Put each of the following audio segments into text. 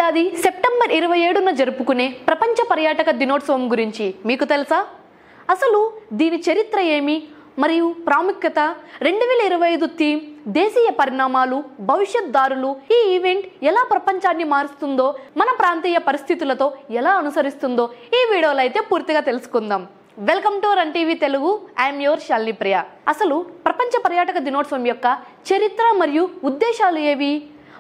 ఏడాది సెప్టెంబర్ 27న జరుపుకునే ప్రపంచ పర్యాటక దినోత్సవం గురించి మీకు తెలుసా? అసలు దీని చరిత్ర ఏమి మరియు ప్రాముఖ్యత, 2025 థీమ్, దేశీయ పరిణామాలు, భవిష్యత్ దారులు, ఈ ఈవెంట్ ఎలా ప్రపంచాన్ని మారుస్తుందో, మన ప్రాంతీయ పరిస్థితులతో ఎలా అనుసరిస్తుందో ఈ వీడియోలో అయితే పూర్తిగా తెలుసుకుందాం. Welcome to Run TV Telugu. I'm your Shalini Priya. అసలు ప్రపంచ పర్యాటక దినోత్సవం యొక్క చరిత్ర మరియు ఉద్దేశాలు ఏవి?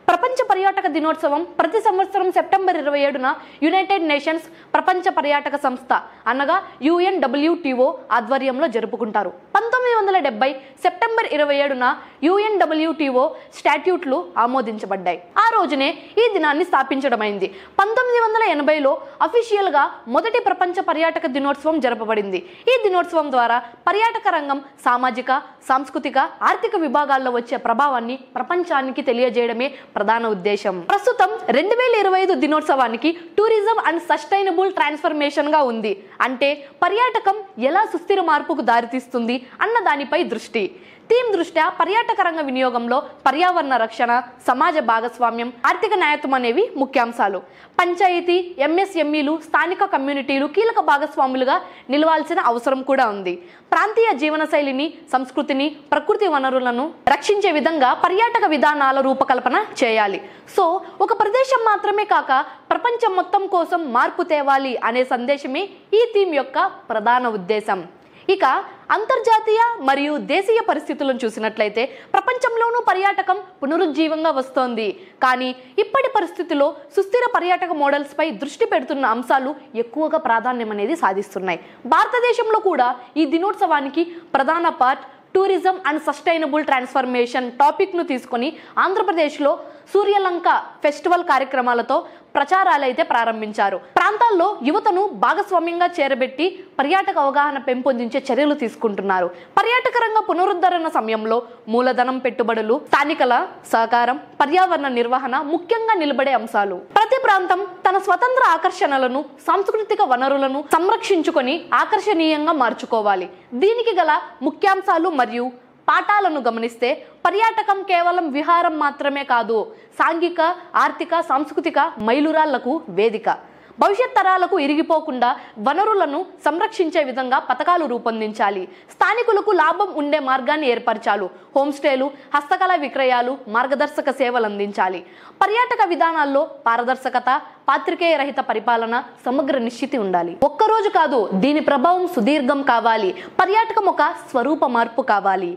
ప్రపంచ పర్యాటక దినోత్సవం ప్రతి సంవత్సరం సెప్టెంబర్ 27న యునైటెడ్ నేషన్స్ ప్రపంచ పర్యాటక సంస్థ అనగా UNWTO ఆధ్వర్యంలో జరుపుకుంటారు. 1970 సెప్టెంబర్ 27న UNWTO స్టాట్యూట్లు ఆమోదించబడ్డాయి. ఆ రోజునే ఈ దినాన్ని స్థాపించడమైంది. 1980లో అఫీషియల్ గా మొదటి ప్రపంచ పర్యాటక దినోత్సవం జరపబడింది. ఈ దినోత్సవం ద్వారా పర్యాటక రంగం సామాజిక, సాంస్కృతిక, ఆర్థిక విభాగాల్లో వచ్చే ప్రభావాన్ని ప్రపంచానికి తెలియజేయడమే ప్రధాన ఉద్దేశం. ప్రస్తుతం 2025 దినోత్సవానికి టూరిజం అండ్ సస్టైనబుల్ ట్రాన్స్ఫర్మేషన్ గా ఉంది. అంటే పర్యాటకం ఎలా సుస్థిర మార్పుకు దారితీస్తుంది అన్న దానిపై దృష్టి. థీమ్ దృష్ట్యా పర్యాటక రంగ వినియోగంలో పర్యావరణ రక్షణ, సమాజ భాగస్వామ్యం, ఆర్థిక న్యాయత్వం అనేవి ముఖ్యాంశాలు. పంచాయతీ, MSMEలు, స్థానిక కమ్యూనిటీలు కీలక భాగస్వాములుగా నిలవాల్సిన అవసరం కూడా ఉంది. ప్రాంతీయ జీవనశైలిని, సంస్కృతిని, ప్రకృతి వనరులను రక్షించే విధంగా పర్యాటక విధానాల రూపకల్పన చేయాలి. సో ఒక ప్రదేశం మాత్రమే కాక ప్రపంచం మొత్తం కోసం మార్పు తేవాలి అనే సందేశమే ఈ థీమ్ యొక్క ప్రధాన ఉద్దేశం. ఇక అంతర్జాతీయ మరియు దేశీయ పరిస్థితులను చూసినట్లయితే ప్రపంచంలోనూ పర్యాటకం పునరుజ్జీవంగా వస్తోంది. కానీ ఇప్పటి పరిస్థితుల్లో సుస్థిర పర్యాటక మోడల్స్ పై దృష్టి పెడుతున్న అంశాలు ఎక్కువగా ప్రాధాన్యం అనేది సాధిస్తున్నాయి. భారతదేశంలో కూడా ఈ దినోత్సవానికి ప్రధాన part tourism and sustainable transformation topic ను తీసుకొని ఆంధ్రప్రదేశ్లో సూర్యలంక ఫెస్టివల్ కార్యక్రమాలతో ప్రచారాలు అయితే ప్రారంభించారు. ప్రాంతాల్లో యువతను భాగస్వామ్యంగా చేరబెట్టి పర్యాటక అవగాహన పెంపొందించే చర్యలు తీసుకుంటున్నారు. పర్యాటక రంగ పునరుద్ధరణ సమయంలో మూలధనం, పెట్టుబడులు, స్థానికల సహకారం, పర్యావరణ నిర్వహణ ముఖ్యంగా నిలబడే అంశాలు. ప్రతి ప్రాంతం తన స్వతంత్ర ఆకర్షణలను, సాంస్కృతిక వనరులను సంరక్షించుకొని ఆకర్షణీయంగా మార్చుకోవాలి. దీనికి గల ముఖ్యాంశాలు మరియు పాఠాలను గమనిస్తే పర్యాటకం కేవలం విహారం మాత్రమే కాదు, సాంఘిక, ఆర్థిక, సాంస్కృతిక మైలురాళ్లకు వేదిక. భవిష్యత్ తరాలకు ఇరిగిపోకుండా వనరులను సంరక్షించే విధంగా పథకాలు రూపొందించాలి. స్థానికులకు లాభం ఉండే మార్గాన్ని ఏర్పరచాలి. హోంస్టేలు, హస్తకళ విక్రయాలు, మార్గదర్శక సేవలు అందించాలి. పర్యాటక విధానాల్లో పారదర్శకత, పాత్రికేయ రహిత పరిపాలన, సమగ్ర నిశ్చితి ఉండాలి. ఒక్కరోజు కాదు, దీని ప్రభావం సుదీర్ఘం కావాలి. పర్యాటకం ఒక స్వరూప మార్పు కావాలి.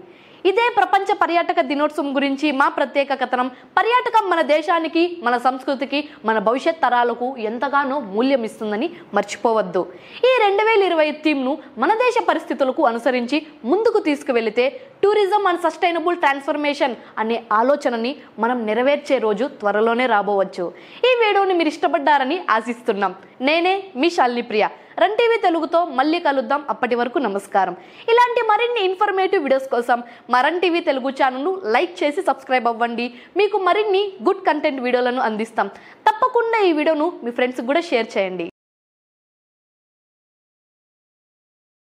ఇదే ప్రపంచ పర్యాటక దినోత్సవం గురించి మా ప్రత్యేక కథనం. పర్యాటకం మన దేశానికి, మన సంస్కృతికి, మన భవిష్యత్ తరాలకు ఎంతగానో మూల్యం ఇస్తుందని మర్చిపోవద్దు. ఈ 2020 థీమ్ను మన దేశ పరిస్థితులకు అనుసరించి ముందుకు తీసుకువెళితే టూరిజం అండ్ సస్టైనబుల్ ట్రాన్స్ఫర్మేషన్ అనే ఆలోచనని మనం నెరవేర్చే రోజు త్వరలోనే రాబోవచ్చు. ఈ వీడియోని మీరు ఇష్టపడ్డారని ఆశిస్తున్నాం. నేనే మీ శాలిని ప్రియ. రన్ టీవీ తెలుగుతో మళ్ళీ కలుద్దాం. అప్పటి వరకు నమస్కారం. ఇలాంటి మరిన్ని ఇన్ఫర్మేటివ్ వీడియోస్ కోసం మా రన్ టీవీ తెలుగు ఛానల్ను లైక్ చేసి సబ్స్క్రైబ్ అవ్వండి. మీకు మరిన్ని గుడ్ కంటెంట్ వీడియోలను అందిస్తాం. తప్పకుండా ఈ వీడియోను మీ ఫ్రెండ్స్కి కూడా షేర్ చేయండి.